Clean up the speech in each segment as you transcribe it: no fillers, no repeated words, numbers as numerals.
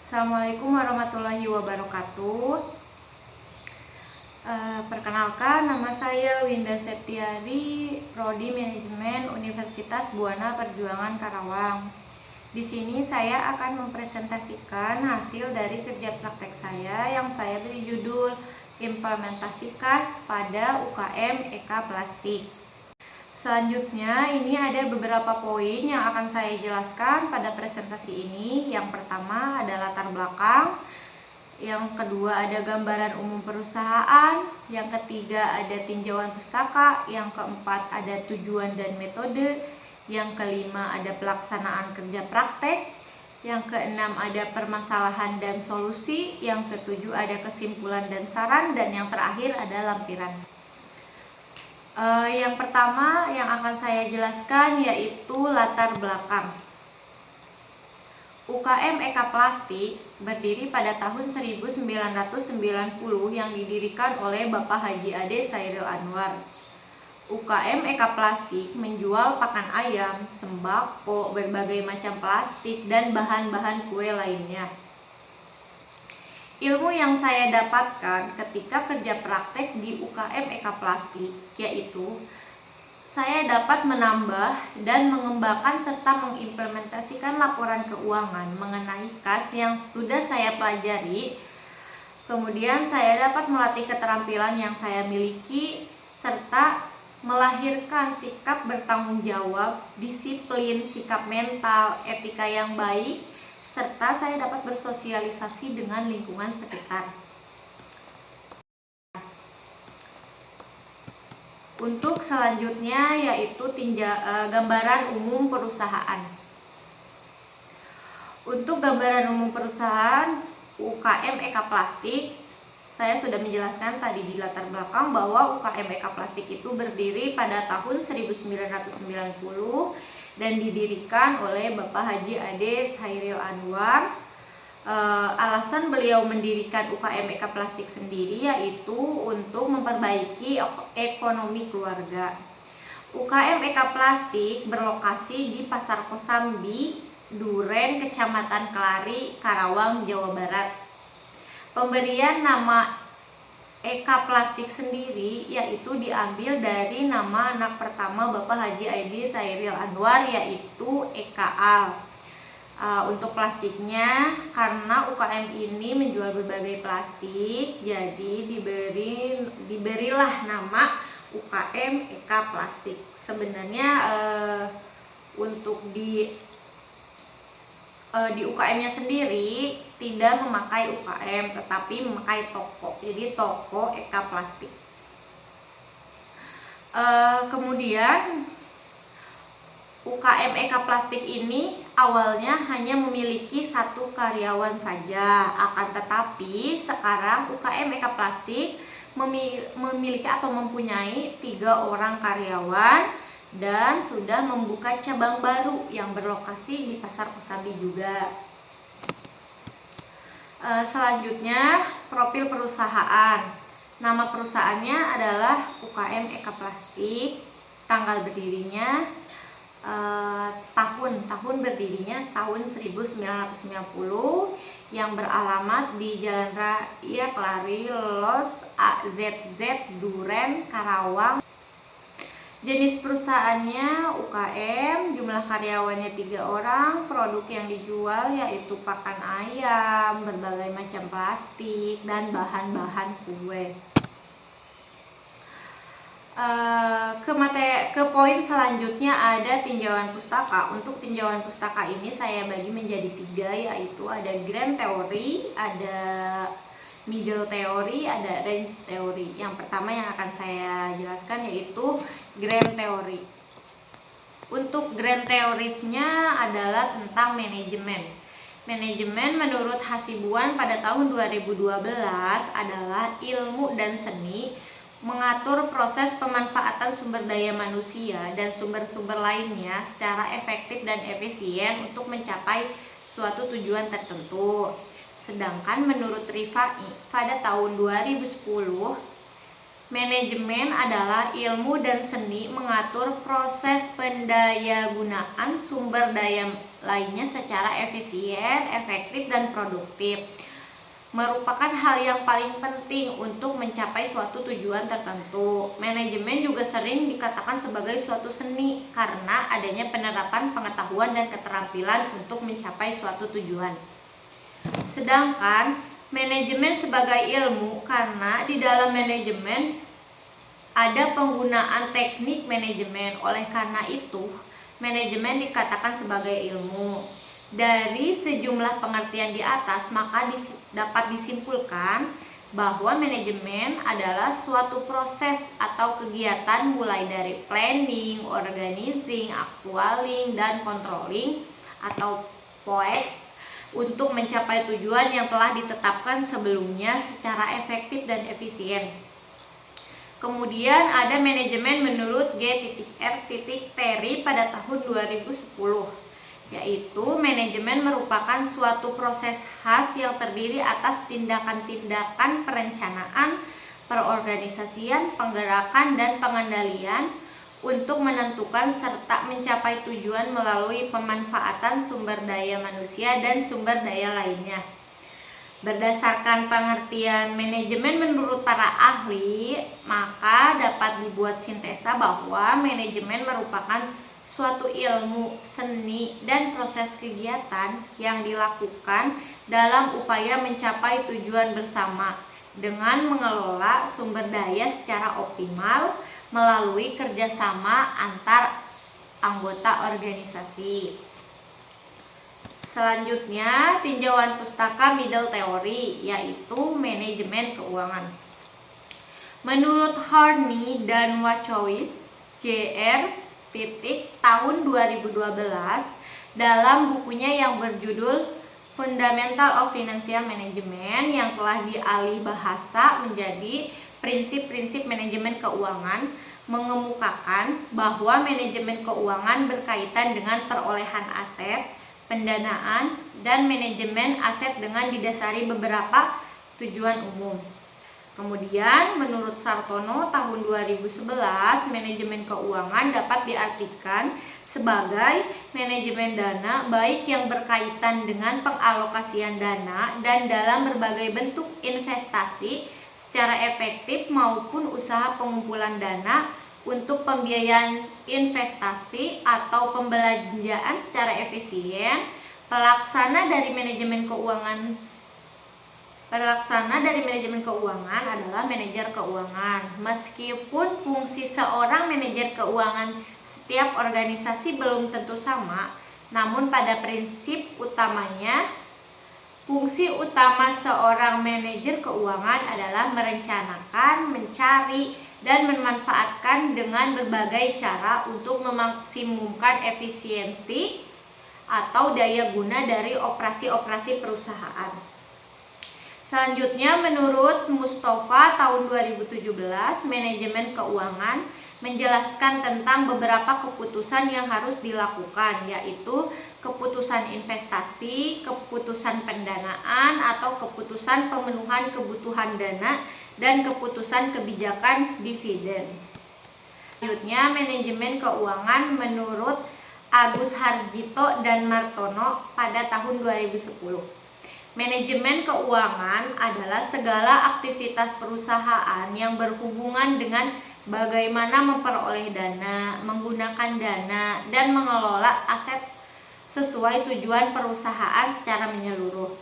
Assalamualaikum warahmatullahi wabarakatuh. Perkenalkan, nama saya Winda Septiari, Prodi Manajemen Universitas Buana Perjuangan Karawang. Di sini saya akan mempresentasikan hasil dari kerja praktek saya yang saya beri judul Implementasi KAS pada UKM EK Plastik. Selanjutnya, ini ada beberapa poin yang akan saya jelaskan pada presentasi ini. Yang pertama ada latar belakang, yang kedua ada gambaran umum perusahaan, yang ketiga ada tinjauan pustaka, yang keempat ada tujuan dan metode, yang kelima ada pelaksanaan kerja praktek, yang keenam ada permasalahan dan solusi, yang ketujuh ada kesimpulan dan saran, dan yang terakhir ada lampiran. Yang pertama yang akan saya jelaskan yaitu latar belakang. UKM EK Plastik berdiri pada tahun 1990 yang didirikan oleh Bapak Haji Ade Chairil Anwar. UKM EK Plastik menjual pakan ayam, sembako, berbagai macam plastik, dan bahan-bahan kue lainnya. Ilmu yang saya dapatkan ketika kerja praktek di UKM EK Plastik yaitu saya dapat menambah dan mengembangkan serta mengimplementasikan laporan keuangan mengenai KAS yang sudah saya pelajari. Kemudian saya dapat melatih keterampilan yang saya miliki serta melahirkan sikap bertanggung jawab, disiplin, sikap mental, etika yang baik, serta saya dapat bersosialisasi dengan lingkungan sekitar. Untuk selanjutnya yaitu gambaran umum perusahaan. Untuk gambaran umum perusahaan UKM EK Plastik, saya sudah menjelaskan tadi di latar belakang bahwa UKM EK Plastik itu berdiri pada tahun 1990 dan didirikan oleh Bapak Haji Ade Chairil Anwar. Alasan beliau mendirikan UKM EK Plastik sendiri yaitu untuk memperbaiki ekonomi keluarga. UKM EK Plastik berlokasi di Pasar Kosambi, Duren, Kecamatan Kelari, Karawang, Jawa Barat. Pemberian nama EK Plastik sendiri yaitu diambil dari nama anak pertama Bapak Haji Ade Chairil Anwar yaitu EKAL. Untuk plastiknya, karena UKM ini menjual berbagai plastik, jadi diberilah nama UKM EK Plastik. Sebenarnya untuk di UKM-nya sendiri tidak memakai UKM, tetapi memakai toko. Jadi toko EK Plastik. Kemudian UKM EK Plastik ini awalnya hanya memiliki satu karyawan saja. Akan tetapi sekarang UKM EK Plastik memiliki atau mempunyai 3 orang karyawan dan sudah membuka cabang baru yang berlokasi di Pasar Kosambi juga. Selanjutnya profil perusahaan. Nama perusahaannya adalah UKM EK Plastik. Tanggal berdirinya tahun berdirinya tahun 1990 yang beralamat di Jalan Raya Kelari, Los AZZ, Duren, Karawang. Jenis perusahaannya UKM, jumlah karyawannya 3 orang, produk yang dijual yaitu pakan ayam, berbagai macam plastik, dan bahan-bahan kue. Ke poin selanjutnya ada tinjauan pustaka. Untuk tinjauan pustaka ini saya bagi menjadi 3, yaitu ada grand theory, ada middle theory, ada range theory. Yang pertama yang akan saya jelaskan yaitu grand theory. Untuk grand theory-nya adalah tentang manajemen. Manajemen menurut Hasibuan pada tahun 2012 adalah ilmu dan seni mengatur proses pemanfaatan sumber daya manusia dan sumber-sumber lainnya secara efektif dan efisien untuk mencapai suatu tujuan tertentu. Sedangkan menurut Rifai pada tahun 2010 Manajemen adalah ilmu dan seni mengatur proses pendayagunaan sumber daya lainnya secara efisien, efektif, dan produktif. Merupakan hal yang paling penting untuk mencapai suatu tujuan tertentu. Manajemen juga sering dikatakan sebagai suatu seni karena adanya penerapan pengetahuan dan keterampilan untuk mencapai suatu tujuan. Sedangkan manajemen sebagai ilmu karena di dalam manajemen ada penggunaan teknik manajemen. Oleh karena itu, manajemen dikatakan sebagai ilmu. Dari sejumlah pengertian di atas, maka dapat disimpulkan bahwa manajemen adalah suatu proses atau kegiatan mulai dari planning, organizing, actualing, dan controlling atau POEC untuk mencapai tujuan yang telah ditetapkan sebelumnya secara efektif dan efisien. Kemudian ada manajemen menurut G.R. Terry pada tahun 2010. Yaitu manajemen merupakan suatu proses khas yang terdiri atas tindakan-tindakan perencanaan, perorganisasian, penggerakan, dan pengendalian untuk menentukan serta mencapai tujuan melalui pemanfaatan sumber daya manusia dan sumber daya lainnya. Berdasarkan pengertian manajemen menurut para ahli, maka dapat dibuat sintesa bahwa manajemen merupakan suatu ilmu, seni, dan proses kegiatan yang dilakukan dalam upaya mencapai tujuan bersama dengan mengelola sumber daya secara optimal melalui kerjasama antar anggota organisasi. Selanjutnya, tinjauan pustaka middle theory, yaitu manajemen keuangan. Menurut Horney dan Wachowicz, Jr. tahun 2012 dalam bukunya yang berjudul Fundamental of Financial Management yang telah dialih bahasa menjadi Prinsip-prinsip Manajemen Keuangan, mengemukakan bahwa manajemen keuangan berkaitan dengan perolehan aset, pendanaan, dan manajemen aset dengan didasari beberapa tujuan umum. Kemudian menurut Sartono tahun 2011, manajemen keuangan dapat diartikan sebagai manajemen dana baik yang berkaitan dengan pengalokasian dana dan dalam berbagai bentuk investasi secara efektif maupun usaha pengumpulan dana untuk pembiayaan investasi atau pembelanjaan secara efisien. Pelaksana dari manajemen keuangan adalah manajer keuangan. Meskipun fungsi seorang manajer keuangan setiap organisasi belum tentu sama, namun pada prinsip utamanya, fungsi utama seorang manajer keuangan adalah merencanakan, mencari, dan memanfaatkan dengan berbagai cara untuk memaksimumkan efisiensi atau daya guna dari operasi-operasi perusahaan. Selanjutnya, menurut Mustafa tahun 2017, manajemen keuangan menjelaskan tentang beberapa keputusan yang harus dilakukan, yaitu keputusan investasi, keputusan pendanaan atau keputusan pemenuhan kebutuhan dana, dan keputusan kebijakan dividen. Selanjutnya, manajemen keuangan menurut Agus Harjito dan Martono pada tahun 2010. Manajemen keuangan adalah segala aktivitas perusahaan yang berhubungan dengan bagaimana memperoleh dana, menggunakan dana, dan mengelola aset sesuai tujuan perusahaan secara menyeluruh.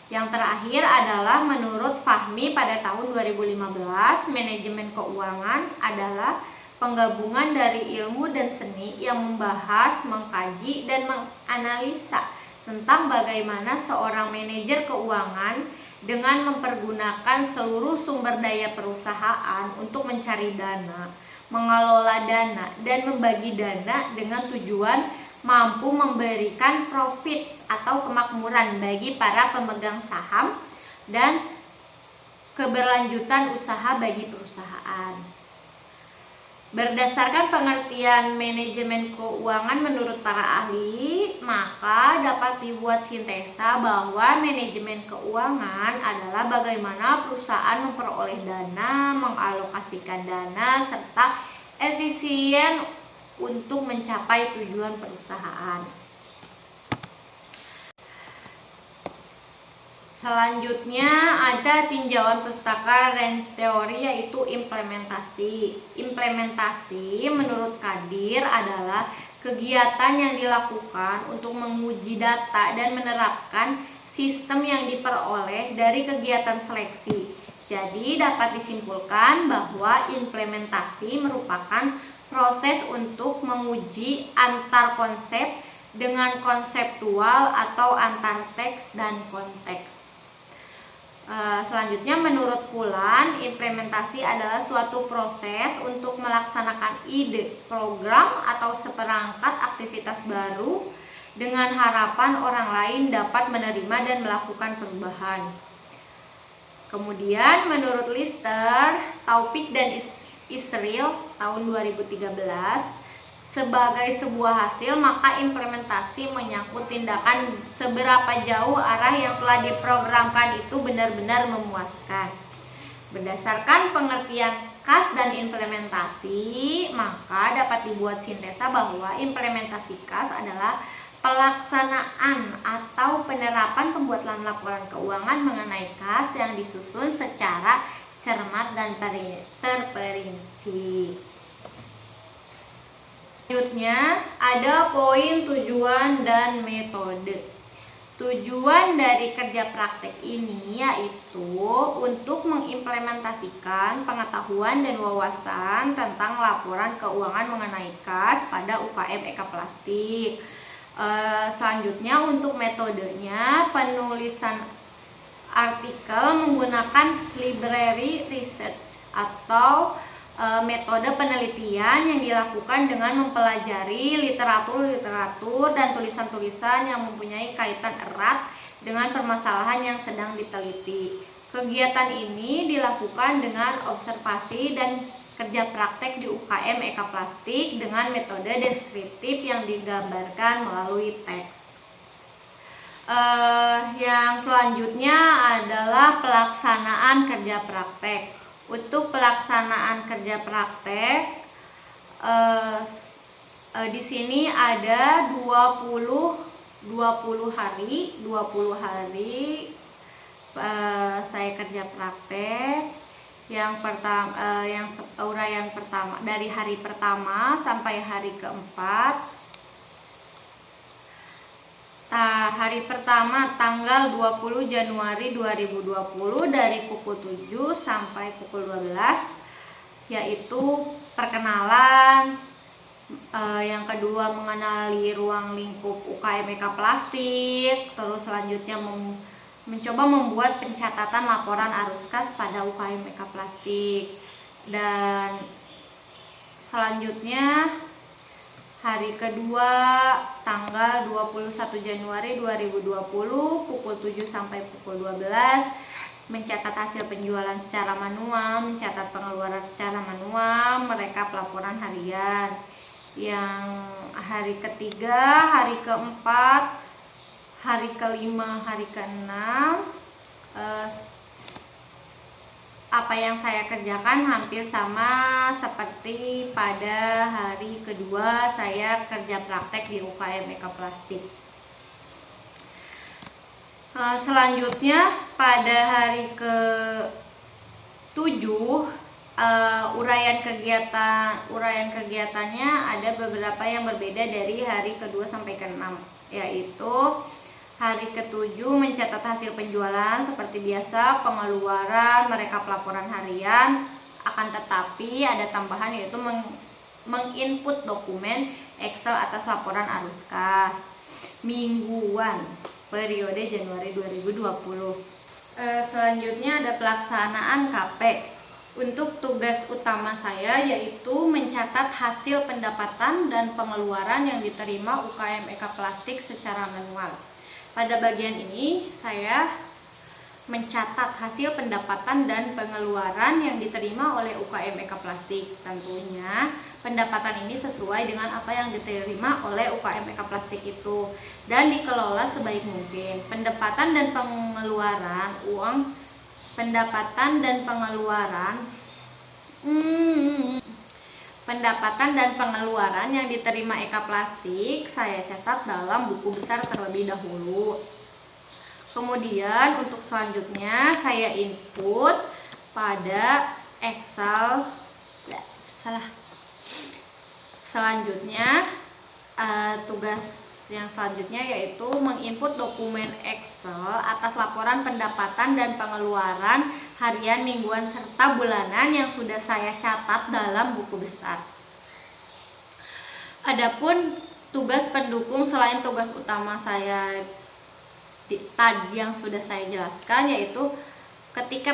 Yang terakhir adalah menurut Fahmi pada tahun 2015, manajemen keuangan adalah penggabungan dari ilmu dan seni yang membahas, mengkaji, dan menganalisa tentang bagaimana seorang manajer keuangan dengan mempergunakan seluruh sumber daya perusahaan untuk mencari dana, mengelola dana, dan membagi dana dengan tujuan mampu memberikan profit atau kemakmuran bagi para pemegang saham dan keberlanjutan usaha bagi perusahaan. Berdasarkan pengertian manajemen keuangan menurut para ahli, maka dapat dibuat sintesa bahwa manajemen keuangan adalah bagaimana perusahaan memperoleh dana, mengalokasikan dana, serta efisien untuk mencapai tujuan perusahaan. Selanjutnya ada tinjauan pustaka range teori, yaitu implementasi. Implementasi menurut Kadir adalah kegiatan yang dilakukan untuk menguji data dan menerapkan sistem yang diperoleh dari kegiatan seleksi. Jadi dapat disimpulkan bahwa implementasi merupakan proses untuk menguji antar konsep dengan konseptual atau antar teks dan konteks. Selanjutnya menurut Pulan, implementasi adalah suatu proses untuk melaksanakan ide, program, atau seperangkat aktivitas baru dengan harapan orang lain dapat menerima dan melakukan perubahan. Kemudian menurut Lister, Taufik dan Israel tahun 2013, sebagai sebuah hasil, maka implementasi menyangkut tindakan seberapa jauh arah yang telah diprogramkan itu benar-benar memuaskan. Berdasarkan pengertian KAS dan implementasi, maka dapat dibuat sintesa bahwa implementasi KAS adalah pelaksanaan atau penerapan pembuatan laporan keuangan mengenai KAS yang disusun secara cermat dan terperinci. Selanjutnya ada poin tujuan dan metode. Tujuan dari kerja praktek ini yaitu untuk mengimplementasikan pengetahuan dan wawasan tentang laporan keuangan mengenai KAS pada UKM Eka Plastik. Selanjutnya untuk metodenya, penulisan artikel menggunakan library research atau metode penelitian yang dilakukan dengan mempelajari literatur dan tulisan-tulisan yang mempunyai kaitan erat dengan permasalahan yang sedang diteliti. Kegiatan ini dilakukan dengan observasi dan kerja praktek di UKM Eka Plastik dengan metode deskriptif yang digambarkan melalui teks. Yang selanjutnya adalah pelaksanaan kerja praktek. Untuk pelaksanaan kerja praktek, di sini ada 20 hari saya kerja praktek. Yang pertama, uraian pertama dari hari pertama sampai hari keempat. Hari pertama tanggal 20 Januari 2020 dari pukul 7 sampai pukul 12, yaitu perkenalan. Yang kedua mengenali ruang lingkup UKM Eka Plastik. Terus selanjutnya mencoba membuat pencatatan laporan arus kas pada UKM Eka Plastik. Dan selanjutnya hari kedua tanggal 21 Januari 2020 pukul 7 sampai pukul 12, mencatat hasil penjualan secara manual, mencatat pengeluaran secara manual, merekap laporan harian. Yang hari ketiga, hari keempat, hari kelima, hari keenam, apa yang saya kerjakan hampir sama seperti pada hari kedua saya kerja praktek di UKM Eka Plastik. Selanjutnya pada hari ke-7, uraian kegiatannya ada beberapa yang berbeda dari hari kedua sampai ke-6, yaitu hari ke-7 mencatat hasil penjualan seperti biasa, pengeluaran, merekap laporan harian. Akan tetapi ada tambahan, yaitu menginput dokumen Excel atas laporan arus kas mingguan periode Januari 2020. Selanjutnya ada pelaksanaan KP. Untuk tugas utama saya yaitu mencatat hasil pendapatan dan pengeluaran yang diterima UKM Eka Plastik secara manual. Pada bagian ini saya mencatat hasil pendapatan dan pengeluaran yang diterima oleh UKM Eka Plastik. Tentunya pendapatan ini sesuai dengan apa yang diterima oleh UKM Eka Plastik itu dan dikelola sebaik mungkin. Pendapatan dan pengeluaran yang diterima Eka Plastik saya catat dalam buku besar terlebih dahulu. Kemudian untuk selanjutnya saya input pada Excel. Selanjutnya tugas yang selanjutnya yaitu menginput dokumen Excel atas laporan pendapatan dan pengeluaran harian, mingguan, serta bulanan yang sudah saya catat dalam buku besar. Adapun tugas pendukung selain tugas utama saya tadi yang sudah saya jelaskan, yaitu ketika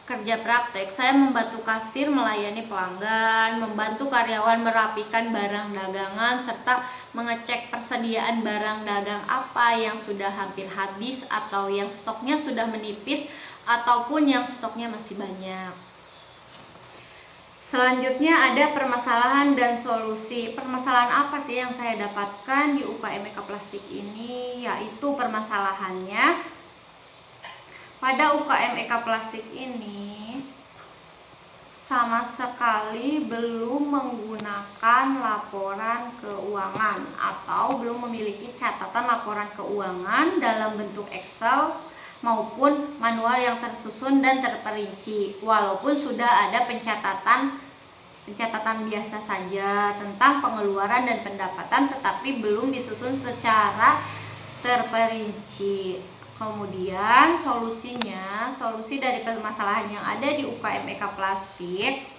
kerja praktek saya membantu kasir melayani pelanggan, membantu karyawan merapikan barang dagangan, serta mengecek persediaan barang dagang apa yang sudah hampir habis atau yang stoknya sudah menipis ataupun yang stoknya masih banyak. Selanjutnya ada permasalahan dan solusi. Permasalahan apa sih yang saya dapatkan di UKM Eka Plastik ini? Yaitu permasalahannya pada UKM Eka Plastik ini sama sekali belum menggunakan laporan keuangan atau belum memiliki catatan laporan keuangan dalam bentuk Excel maupun manual yang tersusun dan terperinci, walaupun sudah ada pencatatan biasa saja tentang pengeluaran dan pendapatan, tetapi belum disusun secara terperinci. Kemudian solusi dari permasalahan yang ada di UKM Eka Plastik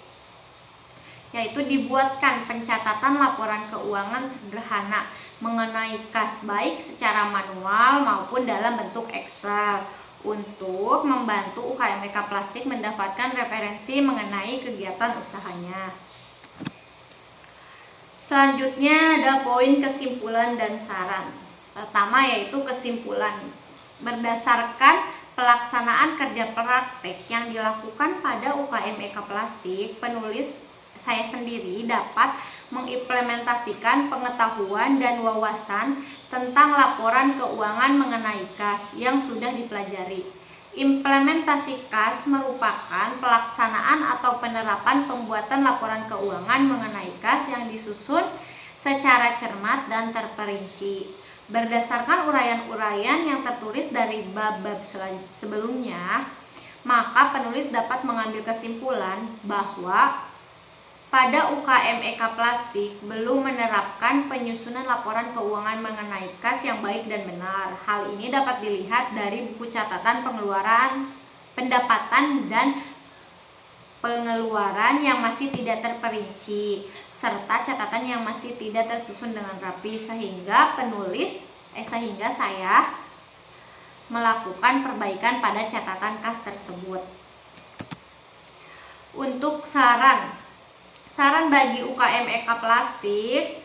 yaitu dibuatkan pencatatan laporan keuangan sederhana mengenai kas baik secara manual maupun dalam bentuk Excel untuk membantu UKM Eka Plastik mendapatkan referensi mengenai kegiatan usahanya. Selanjutnya ada poin kesimpulan dan saran. Pertama yaitu kesimpulan. Berdasarkan pelaksanaan kerja praktek yang dilakukan pada UKM Eka Plastik, penulis saya sendiri dapat mengimplementasikan pengetahuan dan wawasan tentang laporan keuangan mengenai kas yang sudah dipelajari. Implementasi kas merupakan pelaksanaan atau penerapan pembuatan laporan keuangan mengenai kas yang disusun secara cermat dan terperinci. Berdasarkan uraian-uraian yang tertulis dari bab-bab sebelumnya, maka penulis dapat mengambil kesimpulan bahwa pada UKM Eka Plastik belum menerapkan penyusunan laporan keuangan mengenai kas yang baik dan benar. Hal ini dapat dilihat dari buku catatan pengeluaran, pendapatan, dan pengeluaran yang masih tidak terperinci, serta catatan yang masih tidak tersusun dengan rapi, sehingga saya melakukan perbaikan pada catatan kas tersebut. Untuk saran bagi UKM Eka Plastik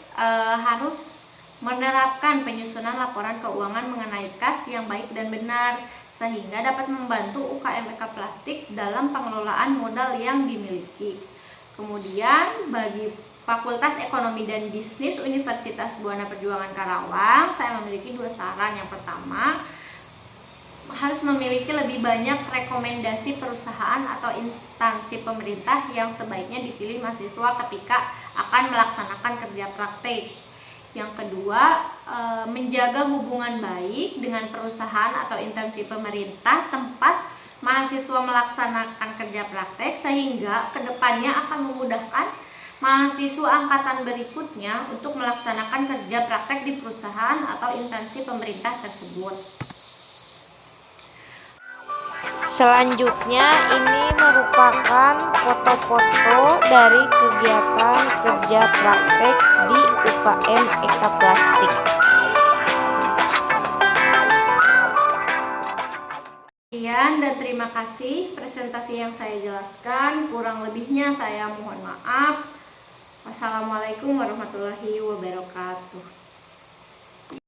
harus menerapkan penyusunan laporan keuangan mengenai kas yang baik dan benar sehingga dapat membantu UKM Eka Plastik dalam pengelolaan modal yang dimiliki. Kemudian bagi Fakultas Ekonomi dan Bisnis Universitas Buana Perjuangan Karawang, saya memiliki 2 saran. Yang pertama, harus memiliki lebih banyak rekomendasi perusahaan atau instansi pemerintah yang sebaiknya dipilih mahasiswa ketika akan melaksanakan kerja praktik. Yang kedua, menjaga hubungan baik dengan perusahaan atau instansi pemerintah tempat mahasiswa melaksanakan kerja praktek sehingga kedepannya akan memudahkan mahasiswa angkatan berikutnya untuk melaksanakan kerja praktek di perusahaan atau instansi pemerintah tersebut. Selanjutnya ini merupakan foto-foto dari kegiatan kerja praktek di UKM Eka Plastik. Sekian dan terima kasih presentasi yang saya jelaskan. Kurang lebihnya saya mohon maaf. Wassalamualaikum warahmatullahi wabarakatuh.